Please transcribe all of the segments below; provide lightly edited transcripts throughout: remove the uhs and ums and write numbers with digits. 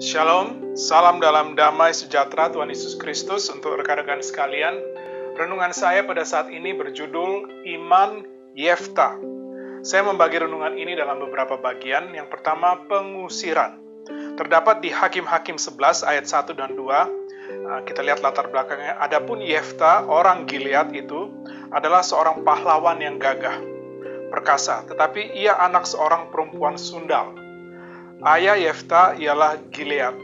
Shalom, salam dalam damai sejahtera Tuhan Yesus Kristus untuk rekan-rekan sekalian. Renungan saya pada saat ini berjudul Iman Yefta. Saya membagi renungan ini dalam beberapa bagian. Yang pertama, pengusiran. Terdapat di Hakim-Hakim 11 ayat 1 dan 2. Kita lihat latar belakangnya. Adapun Yefta, orang Gilead itu, adalah seorang pahlawan yang gagah, perkasa, tetapi ia anak seorang perempuan sundal. Ayah Yefta ialah Gilead.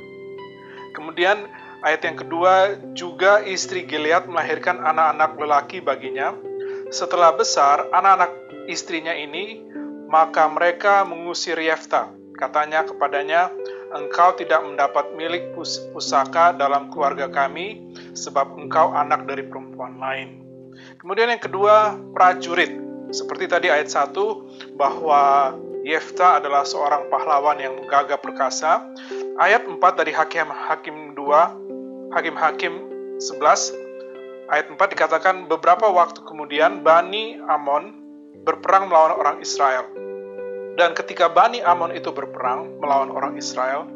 Kemudian ayat yang kedua, juga istri Gilead melahirkan anak-anak lelaki baginya. Setelah besar anak-anak istrinya ini, maka mereka mengusir Yefta. Katanya kepadanya, engkau tidak mendapat milik pusaka dalam keluarga kami, sebab engkau anak dari perempuan lain. Kemudian yang kedua, prajurit. Seperti tadi ayat 1, bahwa Yefta adalah seorang pahlawan yang gagah perkasa. Ayat 4 dari Hakim-Hakim 11, ayat 4 dikatakan, beberapa waktu kemudian Bani Amon berperang melawan orang Israel. Dan ketika Bani Amon itu berperang melawan orang Israel,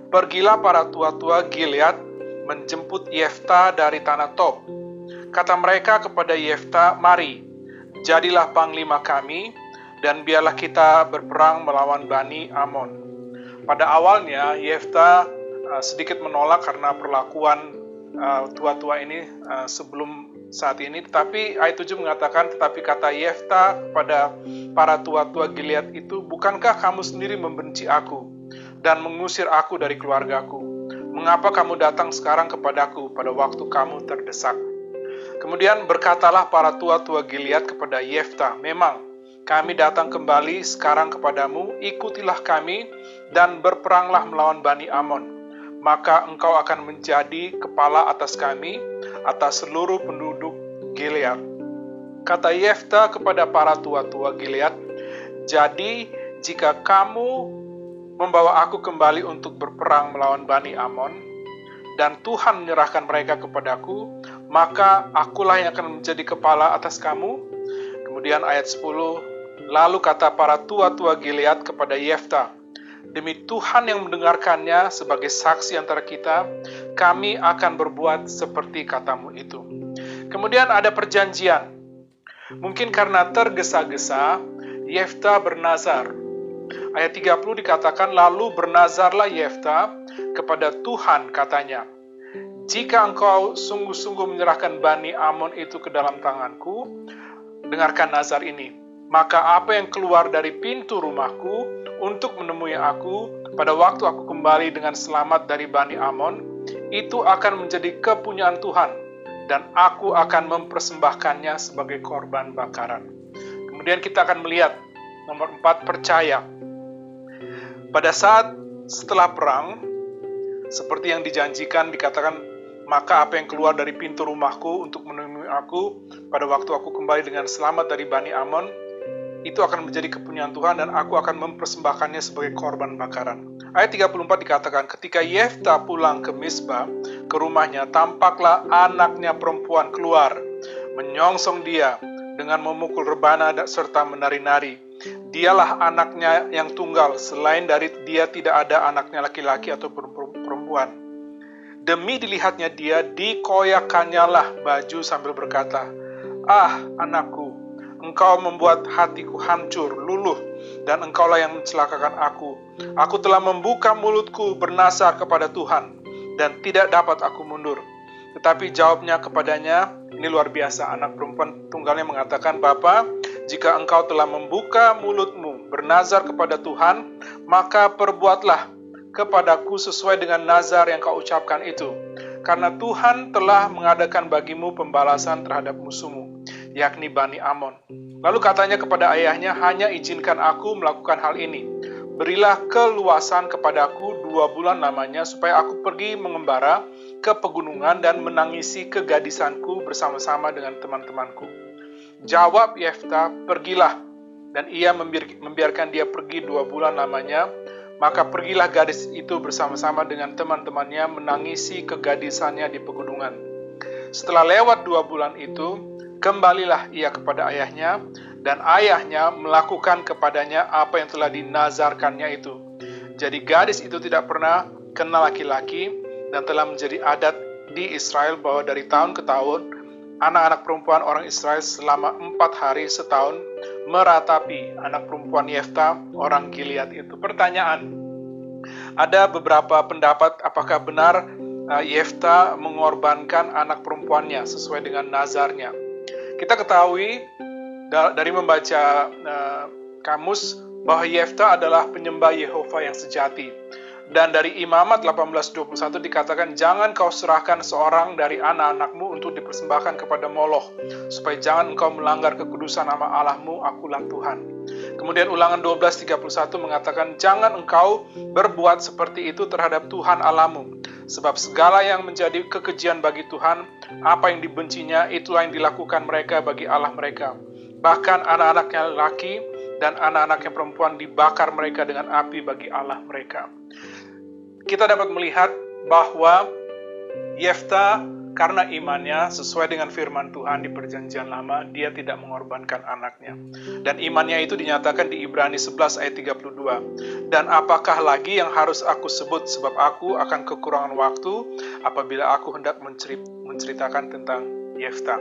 pergilah para tua-tua Gilead menjemput Yefta dari tanah Tob. Kata mereka kepada Yefta, mari, jadilah panglima kami, dan biarlah kita berperang melawan Bani Amon. Pada awalnya, Yefta sedikit menolak karena perlakuan tua-tua ini sebelum saat ini. Tetapi ayat 7 mengatakan, tetapi kata Yefta kepada para tua-tua Gilead itu, bukankah kamu sendiri membenci aku dan mengusir aku dari keluargaku? Mengapa kamu datang sekarang kepadaku pada waktu kamu terdesak? Kemudian berkatalah para tua-tua Gilead kepada Yefta, memang kami datang kembali sekarang kepadamu, ikutilah kami dan berperanglah melawan Bani Amon. Maka engkau akan menjadi kepala atas kami, atas seluruh penduduk Gilead. Kata Yefta kepada para tua-tua Gilead, jadi jika kamu membawa aku kembali untuk berperang melawan Bani Amon, dan Tuhan menyerahkan mereka kepadaku, maka akulah yang akan menjadi kepala atas kamu. Kemudian ayat 10, lalu kata para tua-tua Gilead kepada Yefta, demi Tuhan yang mendengarkannya sebagai saksi antara kita, kami akan berbuat seperti katamu itu. Kemudian ada perjanjian. Mungkin karena tergesa-gesa, Yefta bernazar. Ayat 30 dikatakan, lalu bernazarlah Yefta kepada Tuhan, katanya, jika engkau sungguh-sungguh menyerahkan Bani Amon itu ke dalam tanganku, dengarkan nazar ini, maka apa yang keluar dari pintu rumahku untuk menemui aku pada waktu aku kembali dengan selamat dari Bani Amon, itu akan menjadi kepunyaan Tuhan, dan aku akan mempersembahkannya sebagai korban bakaran. Kemudian kita akan melihat nomor 4, percaya. Pada saat setelah perang, seperti yang dijanjikan, dikatakan, maka apa yang keluar dari pintu rumahku untuk menemui aku pada waktu aku kembali dengan selamat dari Bani Amon, itu akan menjadi kepunyaan Tuhan dan aku akan mempersembahkannya sebagai korban bakaran. Ayat 34 dikatakan, ketika Yefta pulang ke Misbah, ke rumahnya, tampaklah anaknya perempuan keluar, menyongsong dia dengan memukul rebana serta menari-nari. Dialah anaknya yang tunggal, selain dari dia tidak ada anaknya laki-laki atau perempuan. Demi dilihatnya dia, dikoyakannya lah baju sambil berkata, ah anakku, engkau membuat hatiku hancur, luluh, dan engkaulah yang mencelakakan aku. Aku telah membuka mulutku bernazar kepada Tuhan, dan tidak dapat aku mundur. Tetapi jawabnya kepadanya, ini luar biasa, anak perempuan tunggalnya mengatakan, Bapa, jika engkau telah membuka mulutmu bernazar kepada Tuhan, maka perbuatlah kepadaku sesuai dengan nazar yang kau ucapkan itu. Karena Tuhan telah mengadakan bagimu pembalasan terhadap musuhmu, yakni Bani Amon. Lalu katanya kepada ayahnya, hanya izinkan aku melakukan hal ini. Berilah keluasan kepadaku 2 bulan lamanya, supaya aku pergi mengembara ke pegunungan dan menangisi kegadisanku bersama-sama dengan teman-temanku. Jawab Yefta, pergilah. Dan ia membiarkan dia pergi 2 bulan lamanya. Maka pergilah gadis itu bersama-sama dengan teman-temannya menangisi kegadisannya di pegunungan. Setelah lewat 2 bulan itu, kembalilah ia kepada ayahnya, dan ayahnya melakukan kepadanya apa yang telah dinazarkannya itu. Jadi gadis itu tidak pernah kenal laki-laki, dan telah menjadi adat di Israel bahwa dari tahun ke tahun, anak-anak perempuan orang Israel selama 4 hari setahun meratapi anak perempuan Yefta orang Gilead itu. Pertanyaan, ada beberapa pendapat apakah benar Yefta mengorbankan anak perempuannya sesuai dengan nazarnya. Kita ketahui dari membaca kamus bahwa Yefta adalah penyembah Yehova yang sejati. Dan dari Imamat 18:21 dikatakan, jangan kau serahkan seorang dari anak-anakmu untuk dipersembahkan kepada Moloch, supaya jangan engkau melanggar kekudusan nama Allahmu, akulah Tuhan. Kemudian Ulangan 12:31 mengatakan, jangan engkau berbuat seperti itu terhadap Tuhan Allahmu, sebab segala yang menjadi kekejian bagi Tuhan, apa yang dibencinya, itulah yang dilakukan mereka bagi Allah mereka. Bahkan anak-anaknya laki dan anak-anaknya perempuan dibakar mereka dengan api bagi Allah mereka. Kita dapat melihat bahwa Yefta karena imannya sesuai dengan firman Tuhan di perjanjian lama, dia tidak mengorbankan anaknya. Dan imannya itu dinyatakan di Ibrani 11 ayat 32. Dan apakah lagi yang harus aku sebut, sebab aku akan kekurangan waktu apabila aku hendak menceritakan tentang Yefta.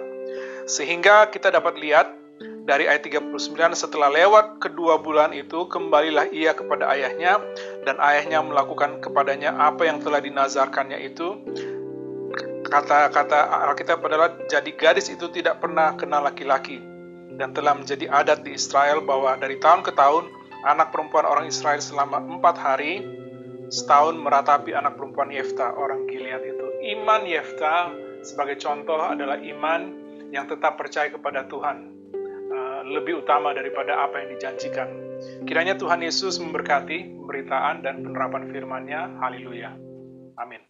Sehingga kita dapat lihat dari ayat 39, setelah lewat kedua bulan itu, kembalilah ia kepada ayahnya, dan ayahnya melakukan kepadanya apa yang telah dinazarkannya itu. Kata-kata Alkitab adalah, jadi gadis itu tidak pernah kenal laki-laki, dan telah menjadi adat di Israel bahwa dari tahun ke tahun, anak perempuan orang Israel selama 4 hari, setahun meratapi anak perempuan Yefta, orang Gilead itu. Iman Yefta sebagai contoh adalah iman yang tetap percaya kepada Tuhan, lebih utama daripada apa yang dijanjikan. Kiranya Tuhan Yesus memberkati pemberitaan dan penerapan firman-Nya. Haleluya. Amin.